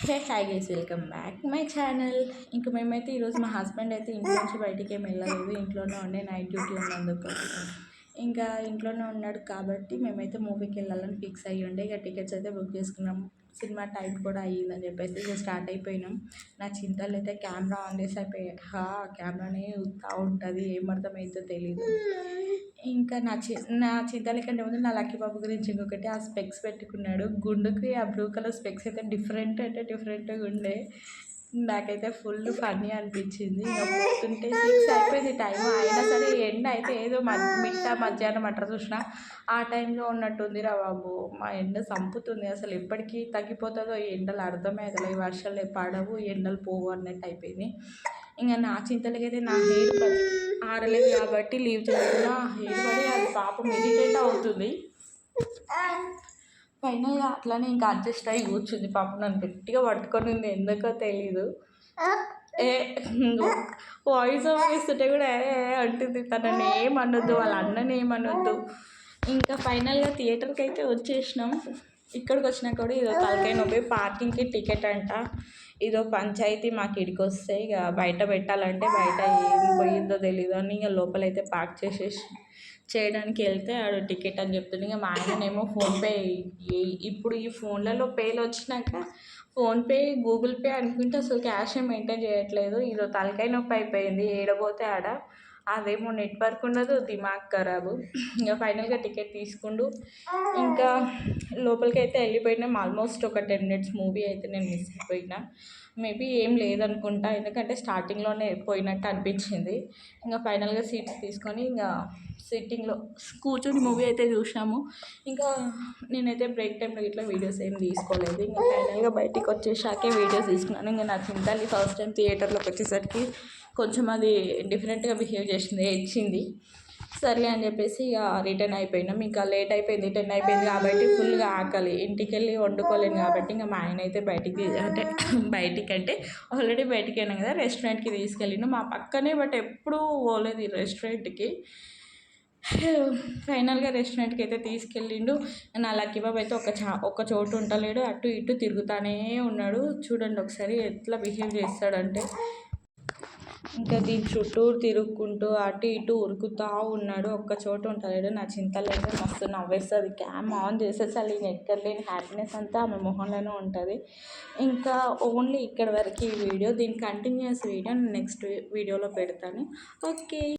Hey hi guys, welcome back my channel. ఇంకా మేమైతే ఈరోజు మా హస్బెండ్ అయితే ఇంట్లో నుంచి బయటికి ఏమి వెళ్ళలేదు, ఇంట్లోనే ఉండే నైట్ డ్యూటీ ఉన్నందుకు. ఇంకా ఇంట్లోనే ఉన్నాడు కాబట్టి మేమైతే మూవీకి వెళ్ళాలని ఫిక్స్ అయ్యి ఉండే. ఇక టికెట్స్ అయితే బుక్ చేసుకున్నాం. సినిమా టైం కూడా అయ్యిందని చెప్పేసి ఇక స్టార్ట్ అయిపోయినాం. నా చింతలు అయితే కెమెరా ఆన్ చేసి అయిపోయాయి. కెమెరానే చూస్తూ ఉంటుంది, ఏం అర్థమైందో తెలీదు. ఇంకా నా చింతల కంటే ముందు నా లక్కీ బాబు గురించి ఇంకొకటి, ఆ స్పెక్స్ పెట్టుకున్నాడు గుండుకి. ఆ బ్లూ కలర్ స్పెక్స్ అయితే డిఫరెంట్గా ఉండే. నాకైతే ఫుల్ ఫన్నీ అనిపించింది. ఇంకా పోతుంటే 6 అయిపోయింది టైం, అయినా సరే ఎండ అయితే ఏదో మధ్యాహ్నం అంటారు చూసిన ఆ టైంలో ఉన్నట్టుంది రా బాబు. మా ఎండ చంపుతుంది, అసలు ఎప్పటికీ తగ్గిపోతుందో ఈ ఎండలు అర్థమయ్యేది. ఈ వర్షాలు పడవు, ఎండలు పోవు అన్నట్టు అయిపోయింది. ఇంకా నా చింతలకైతే నా హెయిర్ ఆరలేదు కాబట్టి లీవ్ చేసుకున్నా. హెయిర్ పడి అది పాపం ఇరిటేట్ అవుతుంది. ఫైనల్గా అట్లానే ఇంకా అడ్జస్ట్ అయ్యి కూర్చుంది. పాపం నన్ను గట్టిగా పట్టుకొని ఎందుకో తెలీదు. వాయిస్ ఓవర్ ఇస్తుంటే కూడా అంటుంది. తనని ఏమనొద్దు, వాళ్ళ అన్నని ఏమనొద్దు. ఇంకా ఫైనల్గా థియేటర్కి అయితే వచ్చేసినాం. ఇక్కడికి వచ్చినాక కూడా ఇదో తలకాయ నొప్పి. పార్కింగ్కి టికెట్ అంట, ఇదో పంచాయతీ. మాకు ఇడికి వస్తే ఇక బయట పెట్టాలంటే బయట ఏం పోయిందో తెలీదు అని ఇక లోపలైతే పార్క్ చేయడానికి వెళ్తే ఆడు టికెట్ అని చెప్తుంది. ఇక మా ఆయననేమో ఫోన్పే, ఇప్పుడు ఈ ఫోన్లలో పేలు వచ్చినాక ఫోన్పే గూగుల్ పే అనుకుంటే అసలు క్యాష్ మెయింటైన్ చేయట్లేదు. ఇదో తలకాయ నొప్పి అయిపోయింది. ఏడబోతే ఆడ అదేమో నెట్వర్క్ ఉండదు, దిమాగ్ ఖరాబు. ఇంకా ఫైనల్గా టికెట్ తీసుకుండు. ఇంకా లోపలికి అయితే వెళ్ళిపోయినాం. ఆల్మోస్ట్ ఒక 10 minutes మూవీ అయితే నేను మిస్ అయిపోయినా. మేబీ ఏం లేదనుకుంటా, ఎందుకంటే స్టార్టింగ్లోనే పోయినట్టు అనిపించింది. ఇంకా ఫైనల్గా సీట్స్ తీసుకొని ఇంకా సిట్టింగ్లో కూర్చొని మూవీ అయితే చూసాము. ఇంకా నేనైతే బ్రేక్ టైంలో ఇట్లా వీడియోస్ ఏం తీసుకోలేదు. ఇంకా ఫైనల్గా బయటికి వచ్చేసాకే వీడియోస్ తీసుకున్నాను. ఇంకా నా చింతల్లి ఫస్ట్ టైం థియేటర్లోకి వచ్చేసరికి కొంచెం అది డిఫరెంట్గా బిహేవ్ ఇచ్చింది. సర్లే అని చెప్పేసి ఇక రిటర్న్ అయిపోయినాం. ఇంకా లేట్ అయిపోయింది, 10 అయిపోయింది కాబట్టి ఫుల్గా ఆకలి. ఇంటికి వెళ్ళి వండుకోలేను కాబట్టి ఇంకా మా ఆయన అయితే బయటికంటే ఆల్రెడీ బయటికి వెళ్ళాం కదా, రెస్టారెంట్కి తీసుకెళ్ళిన మా పక్కనే. బట్ ఎప్పుడూ పోలేదు ఈ రెస్టారెంట్కి. ఫైనల్గా రెస్టారెంట్కి అయితే తీసుకెళ్ళిండు. నా లక్కీ బాబు అయితే ఒక చోటు ఉండలేడు, అటు ఇటు తిరుగుతూనే ఉన్నాడు. చూడండి ఒకసారి ఎట్లా బిహేవ్ చేస్తాడంటే, ఇంకా దీని చుట్టూ తిరుగుకుంటూ అటు ఇటు ఉరుకుతూ ఉన్నాడు, ఒక్క చోట ఉండలేడు. నా చింతలు అయితే మస్తు నవ్వేస్తుంది. క్యామ్ ఆన్ చేసేసి అసలు ఎక్కర్లేని హ్యాపీనెస్ అంతా ఆమె మొహంలోనే ఉంటుంది. ఇంకా ఓన్లీ ఇక్కడ వరకు ఈ వీడియో. దీని కంటిన్యూస్ వీడియో నెక్స్ట్ వీడియోలో పెడతాను. ఓకే.